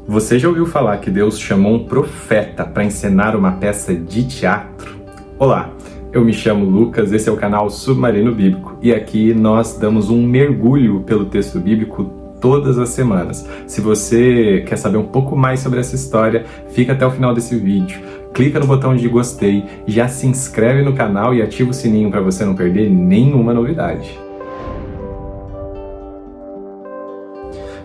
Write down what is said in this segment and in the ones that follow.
Você já ouviu falar que Deus chamou um profeta para encenar uma peça de teatro? Olá, eu me chamo Lucas, esse é o canal Submarino Bíblico e aqui nós damos um mergulho pelo texto bíblico todas as semanas. Se você quer saber um pouco mais sobre essa história, fica até o final desse vídeo. Clica no botão de gostei, já se inscreve no canal e ativa o sininho para você não perder nenhuma novidade.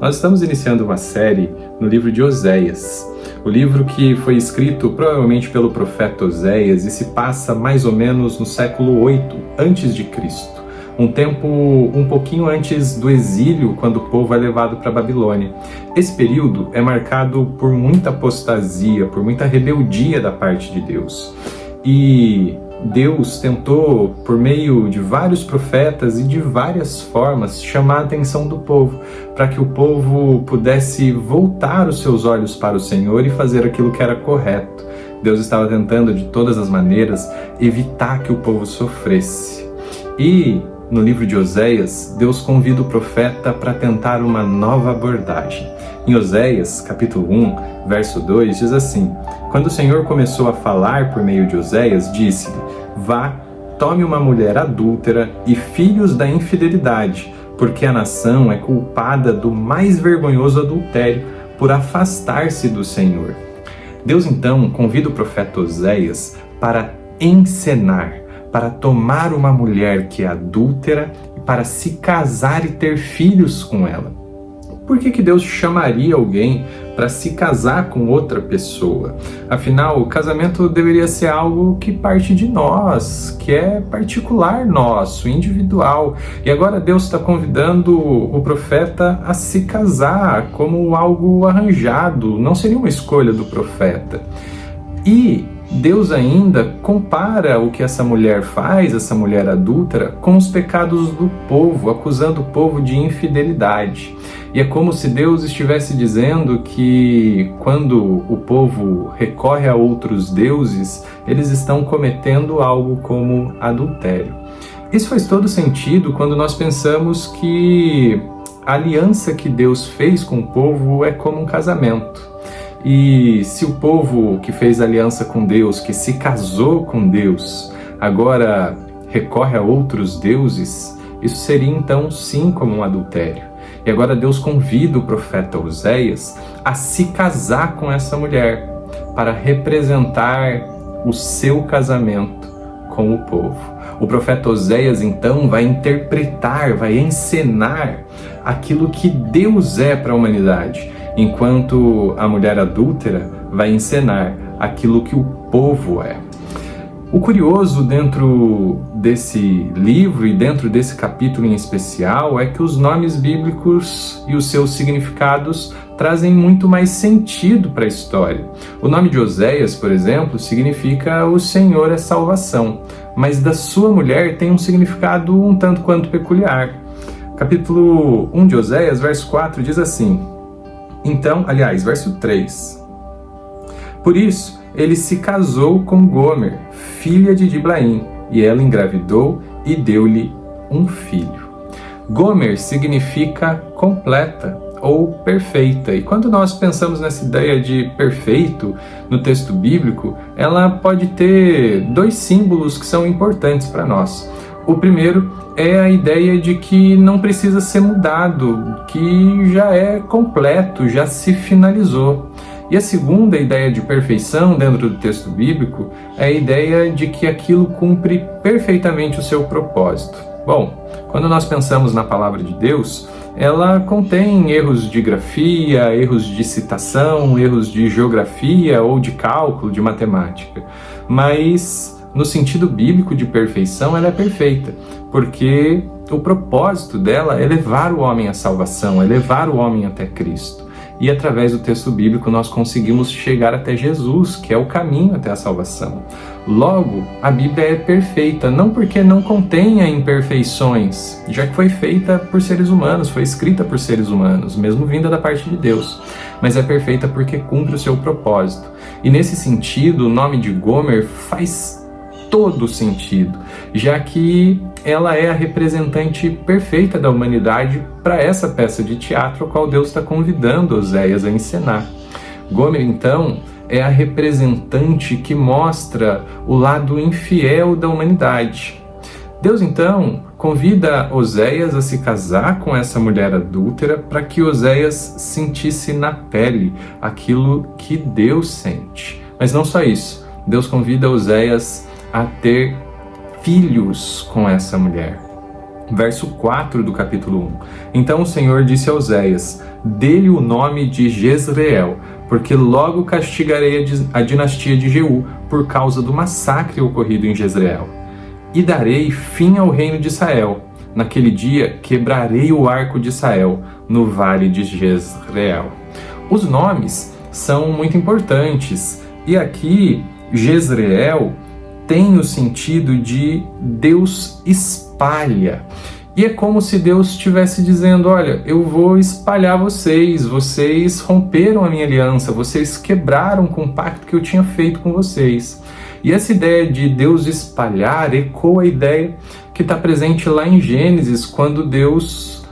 Nós estamos iniciando uma série no livro de Oséias, o livro que foi escrito provavelmente pelo profeta Oséias e se passa mais ou menos no século 8 a.C., um tempo um pouquinho antes do exílio, quando o povo é levado para a Babilônia. Esse período é marcado por muita apostasia, por muita rebeldia da parte de Deus. E Deus tentou, por meio de vários profetas e de várias formas, chamar a atenção do povo, para que o povo pudesse voltar os seus olhos para o Senhor e fazer aquilo que era correto. Deus estava tentando, de todas as maneiras, evitar que o povo sofresse. E, no livro de Oséias, Deus convida o profeta para tentar uma nova abordagem. Em Oséias, capítulo 1, verso 2, diz assim: Quando o Senhor começou a falar por meio de Oséias, disse-lhe: Vá, tome uma mulher adúltera e filhos da infidelidade, porque a nação é culpada do mais vergonhoso adultério por afastar-se do Senhor. Deus então convida o profeta Oséias para encenar, para tomar uma mulher que é adúltera e para se casar e ter filhos com ela. Por que Deus chamaria alguém para se casar com outra pessoa? Afinal, o casamento deveria ser algo que parte de nós, que é particular nosso, individual. E agora Deus está convidando o profeta a se casar como algo arranjado, não seria uma escolha do profeta. E Deus ainda compara o que essa mulher faz, essa mulher adúltera, com os pecados do povo, acusando o povo de infidelidade. E é como se Deus estivesse dizendo que quando o povo recorre a outros deuses, eles estão cometendo algo como adultério. Isso faz todo sentido quando nós pensamos que a aliança que Deus fez com o povo é como um casamento. E se o povo que fez aliança com Deus, que se casou com Deus, agora recorre a outros deuses, isso seria então sim como um adultério. E agora Deus convida o profeta Oséias a se casar com essa mulher para representar o seu casamento com o povo. O profeta Oséias então vai interpretar, vai encenar aquilo que Deus é para a humanidade, enquanto a mulher adúltera vai encenar aquilo que o povo é. O curioso dentro desse livro e dentro desse capítulo em especial é que os nomes bíblicos e os seus significados trazem muito mais sentido para a história. O nome de Oséias, por exemplo, significa o Senhor é salvação, mas da sua mulher tem um significado um tanto quanto peculiar. Capítulo 1 de Oséias, verso 4, diz assim: verso 3. Por isso, ele se casou com Gomer, filha de Diblaim, e ela engravidou e deu-lhe um filho. Gomer significa completa ou perfeita. E quando nós pensamos nessa ideia de perfeito no texto bíblico, ela pode ter dois símbolos que são importantes para nós. O primeiro é a ideia de que não precisa ser mudado, que já é completo, já se finalizou. E a segunda ideia de perfeição dentro do texto bíblico é a ideia de que aquilo cumpre perfeitamente o seu propósito. Bom, quando nós pensamos na palavra de Deus, ela contém erros de grafia, erros de citação, erros de geografia ou de cálculo, de matemática. Mas no sentido bíblico de perfeição, ela é perfeita, porque o propósito dela é levar o homem à salvação, é levar o homem até Cristo. E através do texto bíblico nós conseguimos chegar até Jesus, que é o caminho até a salvação. Logo, a Bíblia é perfeita, não porque não contenha imperfeições, já que foi feita por seres humanos, foi escrita por seres humanos, mesmo vinda da parte de Deus, mas é perfeita porque cumpre o seu propósito. E nesse sentido, o nome de Gomer faz todo sentido, já que ela é a representante perfeita da humanidade para essa peça de teatro a qual Deus está convidando Oséias a encenar. Gomer, então, é a representante que mostra o lado infiel da humanidade. Deus, então, convida Oséias a se casar com essa mulher adúltera para que Oséias sentisse na pele aquilo que Deus sente. Mas não só isso, Deus convida Oséias a ter filhos com essa mulher. Verso 4 do capítulo 1. Então o Senhor disse a Oséias: dê-lhe o nome de Jezreel, porque logo castigarei a dinastia de Jeú por causa do massacre ocorrido em Jezreel. E darei fim ao reino de Israel. Naquele dia quebrarei o arco de Israel no vale de Jezreel. Os nomes são muito importantes. E aqui, Jezreel tem o sentido de Deus espalha. E é como se Deus estivesse dizendo: olha, eu vou espalhar vocês romperam a minha aliança, vocês quebraram com o pacto que eu tinha feito com vocês. E essa ideia de Deus espalhar ecoa a ideia que está presente lá em Gênesis, quando Deus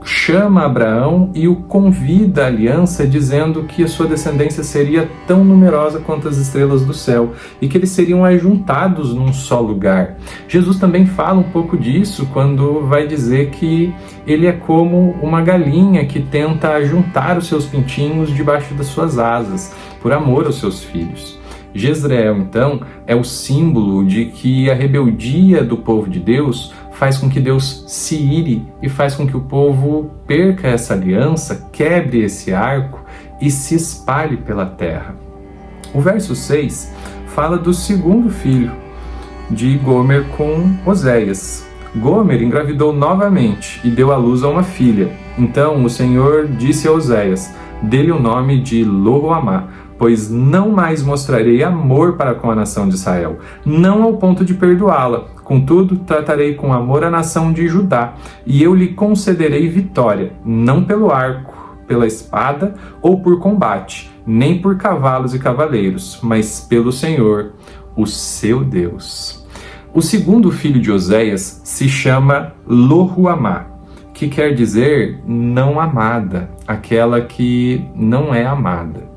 chama Abraão e o convida à aliança, dizendo que a sua descendência seria tão numerosa quanto as estrelas do céu e que eles seriam ajuntados num só lugar. Jesus também fala um pouco disso quando vai dizer que ele é como uma galinha que tenta ajuntar os seus pintinhos debaixo das suas asas, por amor aos seus filhos. Jezreel, então, é o símbolo de que a rebeldia do povo de Deus faz com que Deus se ire e faz com que o povo perca essa aliança, quebre esse arco e se espalhe pela terra. O verso 6 fala do segundo filho de Gomer com Oséias. Gomer engravidou novamente e deu à luz a uma filha. Então o Senhor disse a Oséias: dê-lhe o nome de Lo-ruhamá, pois não mais mostrarei amor para com a nação de Israel, não ao ponto de perdoá-la. Contudo, tratarei com amor a nação de Judá, e eu lhe concederei vitória, não pelo arco, pela espada ou por combate, nem por cavalos e cavaleiros, mas pelo Senhor, o seu Deus. O segundo filho de Oséias se chama Lo-ruhamá, que quer dizer não amada, aquela que não é amada.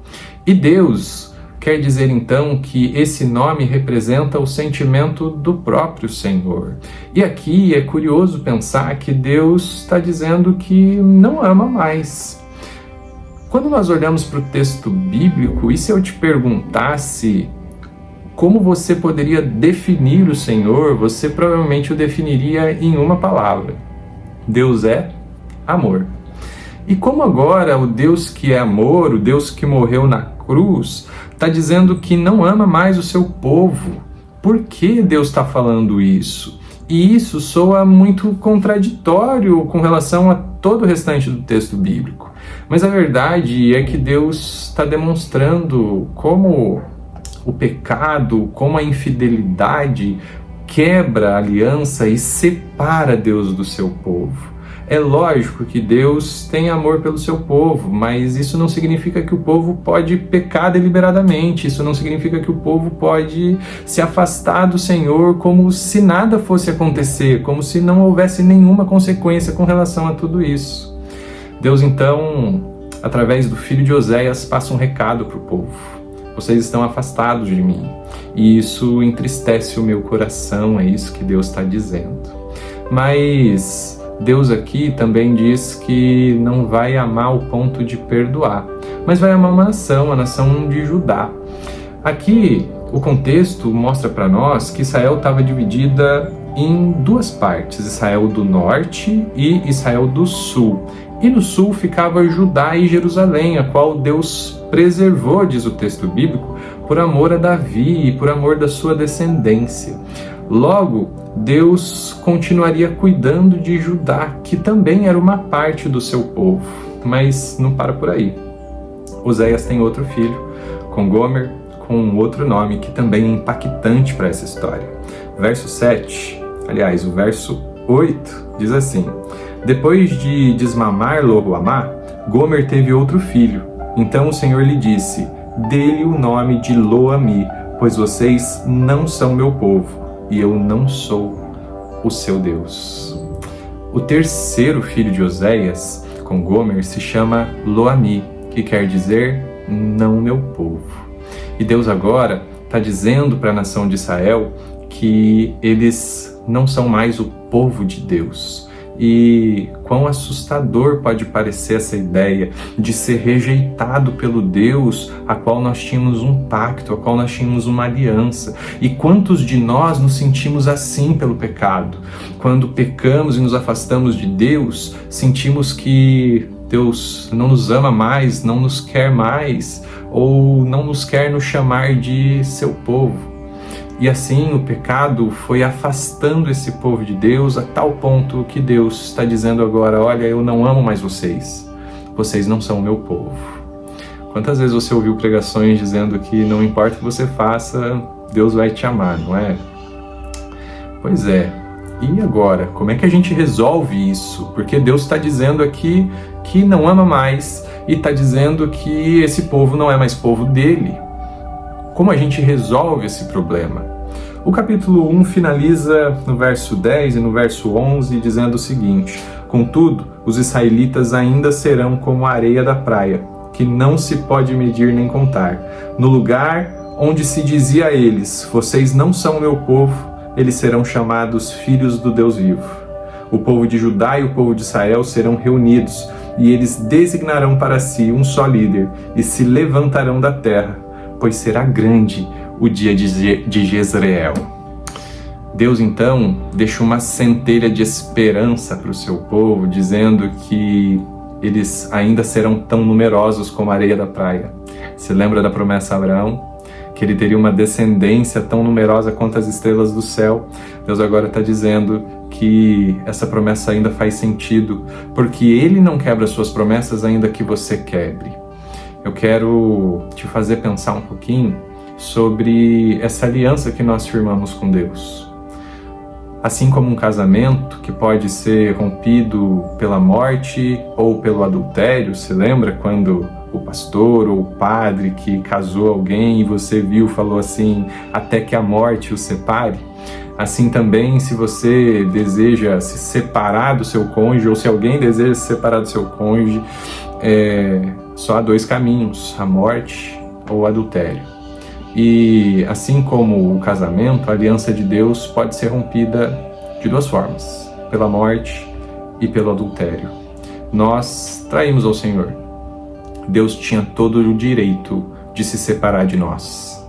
E Deus quer dizer então que esse nome representa o sentimento do próprio Senhor. E aqui é curioso pensar que Deus está dizendo que não ama mais. Quando nós olhamos para o texto bíblico, e se eu te perguntasse como você poderia definir o Senhor, você provavelmente o definiria em uma palavra: Deus é amor. E como agora o Deus que é amor, o Deus que morreu na cruz, está dizendo que não ama mais o seu povo? Por que Deus está falando isso? E isso soa muito contraditório com relação a todo o restante do texto bíblico. Mas a verdade é que Deus está demonstrando como o pecado, como a infidelidade quebra a aliança e separa Deus do seu povo. É lógico que Deus tem amor pelo seu povo, mas isso não significa que o povo pode pecar deliberadamente, isso não significa que o povo pode se afastar do Senhor como se nada fosse acontecer, como se não houvesse nenhuma consequência com relação a tudo isso. Deus, então, através do filho de Oséias, passa um recado para o povo: vocês estão afastados de mim, e isso entristece o meu coração, é isso que Deus está dizendo. Mas Deus aqui também diz que não vai amar ao ponto de perdoar, mas vai amar uma nação, a nação de Judá. Aqui o contexto mostra para nós que Israel estava dividida em duas partes: Israel do norte e Israel do sul. E no sul ficava Judá e Jerusalém, a qual Deus preservou, diz o texto bíblico, por amor a Davi e por amor da sua descendência. Logo, Deus continuaria cuidando de Judá, que também era uma parte do seu povo. Mas não para por aí. Oséias tem outro filho, com Gomer, com outro nome, que também é impactante para essa história. Verso 7, aliás, o verso 8, diz assim: depois de desmamar Lo-ruhamá, Gomer teve outro filho. Então o Senhor lhe disse: dê-lhe o nome de Lo-ammi, pois vocês não são meu povo, e eu não sou o seu Deus. O terceiro filho de Oséias, com Gomer, se chama Lo-ammi, que quer dizer não o meu povo. E Deus agora está dizendo para a nação de Israel que eles não são mais o povo de Deus. E quão assustador pode parecer essa ideia de ser rejeitado pelo Deus a qual nós tínhamos um pacto, a qual nós tínhamos uma aliança. E quantos de nós nos sentimos assim pelo pecado? Quando pecamos e nos afastamos de Deus, sentimos que Deus não nos ama mais, não nos quer mais, ou não nos quer nos chamar de seu povo. E assim o pecado foi afastando esse povo de Deus a tal ponto que Deus está dizendo agora: olha, eu não amo mais vocês, vocês não são o meu povo. Quantas vezes você ouviu pregações dizendo que não importa o que você faça, Deus vai te amar, não é? Pois é. E agora, como é que a gente resolve isso? Porque Deus está dizendo aqui que não ama mais e está dizendo que esse povo não é mais povo dele. Como a gente resolve esse problema? O capítulo 1 finaliza no verso 10 e no verso 11 dizendo o seguinte: contudo, os israelitas ainda serão como a areia da praia, que não se pode medir nem contar. No lugar onde se dizia a eles: vocês não são meu povo, eles serão chamados filhos do Deus vivo. O povo de Judá e o povo de Israel serão reunidos, e eles designarão para si um só líder, e se levantarão da terra, pois será grande o dia de Jezreel. Deus então deixa uma centelha de esperança para o seu povo, dizendo que eles ainda serão tão numerosos como a areia da praia. Se lembra da promessa a Abraão? Que ele teria uma descendência tão numerosa quanto as estrelas do céu. Deus agora está dizendo que essa promessa ainda faz sentido, porque ele não quebra suas promessas ainda que você quebre. Eu quero te fazer pensar um pouquinho sobre essa aliança que nós firmamos com Deus. Assim como um casamento que pode ser rompido pela morte ou pelo adultério, se lembra quando o pastor ou o padre que casou alguém e você viu, falou assim: até que a morte o separe? Assim também, se você deseja se separar do seu cônjuge, ou se alguém deseja se separar do seu cônjuge, só há dois caminhos: a morte ou o adultério. E assim como o casamento, a aliança de Deus pode ser rompida de duas formas: pela morte e pelo adultério. Nós traímos ao Senhor. Deus tinha todo o direito de se separar de nós.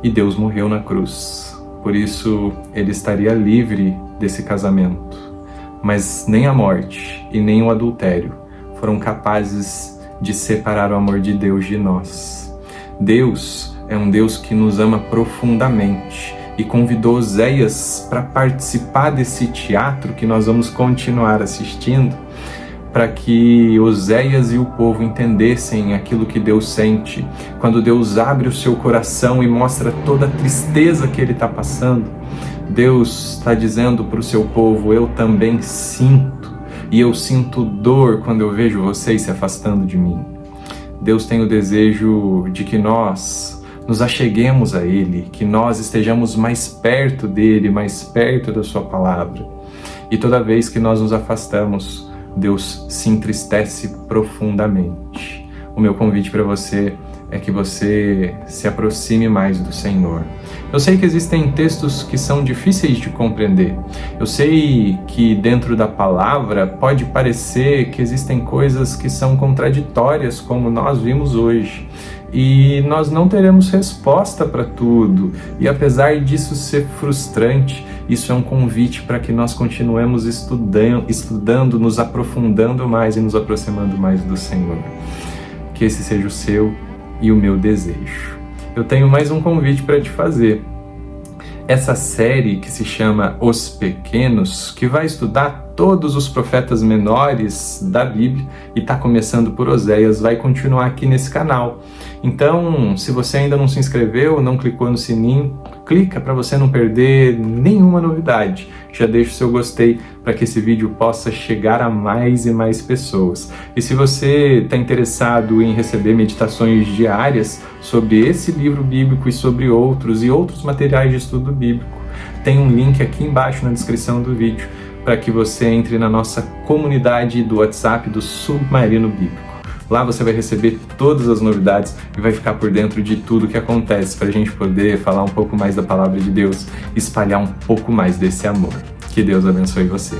E Deus morreu na cruz. Por isso, ele estaria livre desse casamento. Mas nem a morte e nem o adultério foram capazes de separar o amor de Deus de nós. Deus é um Deus que nos ama profundamente e convidou Oséias para participar desse teatro que nós vamos continuar assistindo, para que Oséias e o povo entendessem aquilo que Deus sente. Quando Deus abre o seu coração e mostra toda a tristeza que ele está passando, Deus está dizendo para o seu povo: eu também sinto, e eu sinto dor quando eu vejo vocês se afastando de mim. Deus tem o desejo de que nós nos acheguemos a Ele, que nós estejamos mais perto dEle, mais perto da sua palavra. E toda vez que nós nos afastamos, Deus se entristece profundamente. O meu convite para você é que você se aproxime mais do Senhor. Eu sei que existem textos que são difíceis de compreender. Eu sei que dentro da palavra pode parecer que existem coisas que são contraditórias, como nós vimos hoje. E nós não teremos resposta para tudo. E apesar disso ser frustrante, isso é um convite para que nós continuemos estudando, nos aprofundando mais e nos aproximando mais do Senhor. Que esse seja o seu e o meu desejo. Eu tenho mais um convite para te fazer. Essa série que se chama Os Pequenos, que vai estudar todos os profetas menores da Bíblia e está começando por Oséias, vai continuar aqui nesse canal. Então, se você ainda não se inscreveu, não clicou no sininho, clica para você não perder nenhuma novidade. Já deixa o seu gostei para que esse vídeo possa chegar a mais e mais pessoas. E se você está interessado em receber meditações diárias sobre esse livro bíblico e sobre outros materiais de estudo bíblico, tem um link aqui embaixo na descrição do vídeo para que você entre na nossa comunidade do WhatsApp do Submarino Bíblico. Lá você vai receber todas as novidades e vai ficar por dentro de tudo que acontece, para a gente poder falar um pouco mais da palavra de Deus, espalhar um pouco mais desse amor. Que Deus abençoe você.